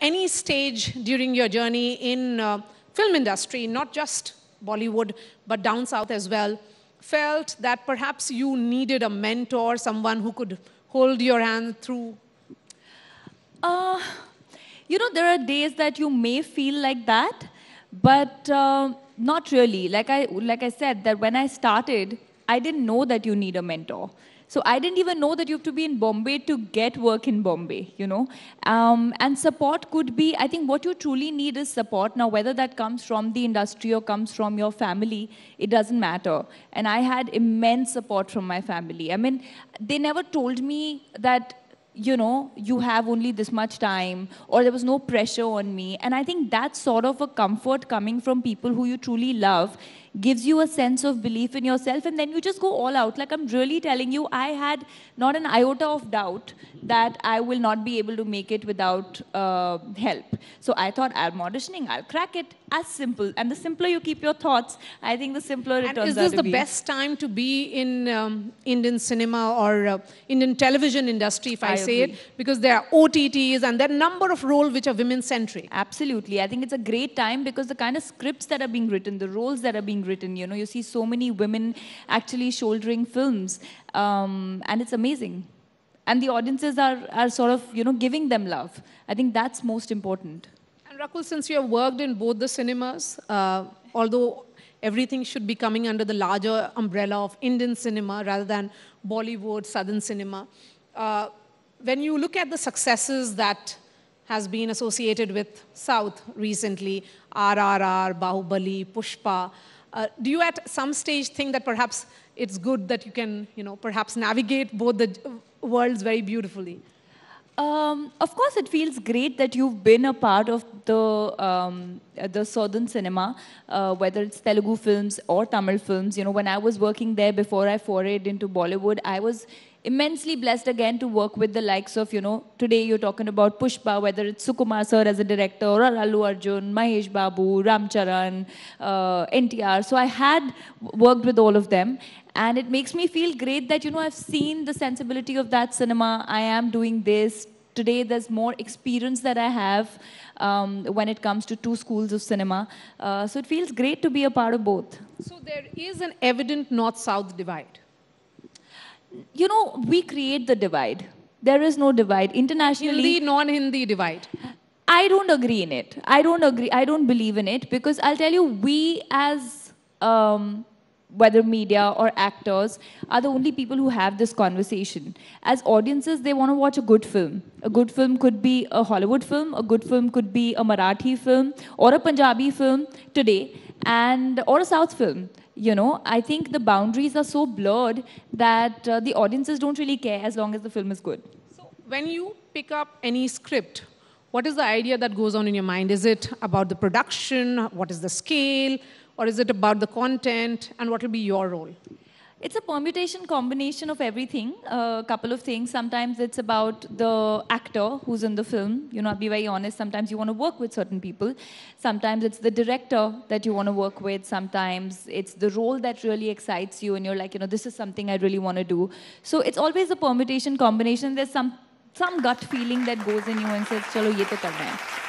any stage during your journey in film industry, not just Bollywood, but down south as well, felt that perhaps you needed a mentor, someone who could hold your hand through? Uh, there are days that you may feel like that, but not really. Like I said, that when I started, I didn't know that you need a mentor. So I didn't even know that you have to be in Bombay to get work in Bombay. And support could be, I think what you truly need is support. Now, whether that comes from the industry or comes from your family, it doesn't matter. And I had immense support from my family. I mean, they never told me that you have only this much time, or there was no pressure on me. And I think that's sort of a comfort coming from people who you truly love, gives you a sense of belief in yourself, and then you just go all out. Like, I'm really telling you, I had not an iota of doubt that I will not be able to make it without help. So I thought, I'm auditioning, I'll crack it. As simple. And the simpler you keep your thoughts, I think the simpler it turns out to be. And is this the best time to be in Indian cinema or Indian television industry, if I say agree. it? Because there are OTTs and there are a number of roles which are women-centric. Absolutely. I think it's a great time because the kind of scripts that are being written, the roles that are being written, you see so many women actually shouldering films. And it's amazing. And the audiences are sort of, giving them love. I think that's most important. Rakul, since you have worked in both the cinemas, although everything should be coming under the larger umbrella of Indian cinema rather than Bollywood, Southern cinema, when you look at the successes that has been associated with South recently, RRR, Bahubali, Pushpa, do you at some stage think that perhaps it's good that you can, perhaps navigate both the worlds very beautifully? Of course, it feels great that you've been a part of the southern cinema, whether it's Telugu films or Tamil films. When I was working there before I forayed into Bollywood, I was immensely blessed again to work with the likes of, today you're talking about Pushpa, whether it's Sukumar sir as a director, or Allu Arjun, Mahesh Babu, Ramcharan, NTR. So I had worked with all of them. And it makes me feel great that, I've seen the sensibility of that cinema. I am doing this. Today, there's more experience that I have when it comes to two schools of cinema. So it feels great to be a part of both. So there is an evident north-south divide. We create the divide. There is no divide. Internationally... Hindi, non-Hindi divide. I don't agree in it. I don't agree. I don't believe in it. Because I'll tell you, we as... whether media or actors, are the only people who have this conversation. As audiences, they want to watch a good film. A good film could be a Hollywood film, a good film could be a Marathi film, or a Punjabi film today, or a South film. I think the boundaries are so blurred that the audiences don't really care as long as the film is good. So when you pick up any script, what is the idea that goes on in your mind? Is it about the production? What is the scale? Or is it about the content, and what will be your role? It's a permutation, combination of everything, a couple of things. Sometimes it's about the actor who's in the film. I'll be very honest, sometimes you want to work with certain people. Sometimes it's the director that you want to work with. Sometimes it's the role that really excites you, and you're like, this is something I really want to do. So it's always a permutation, combination. There's some gut feeling that goes in you and says, chalo, ye to karna hai.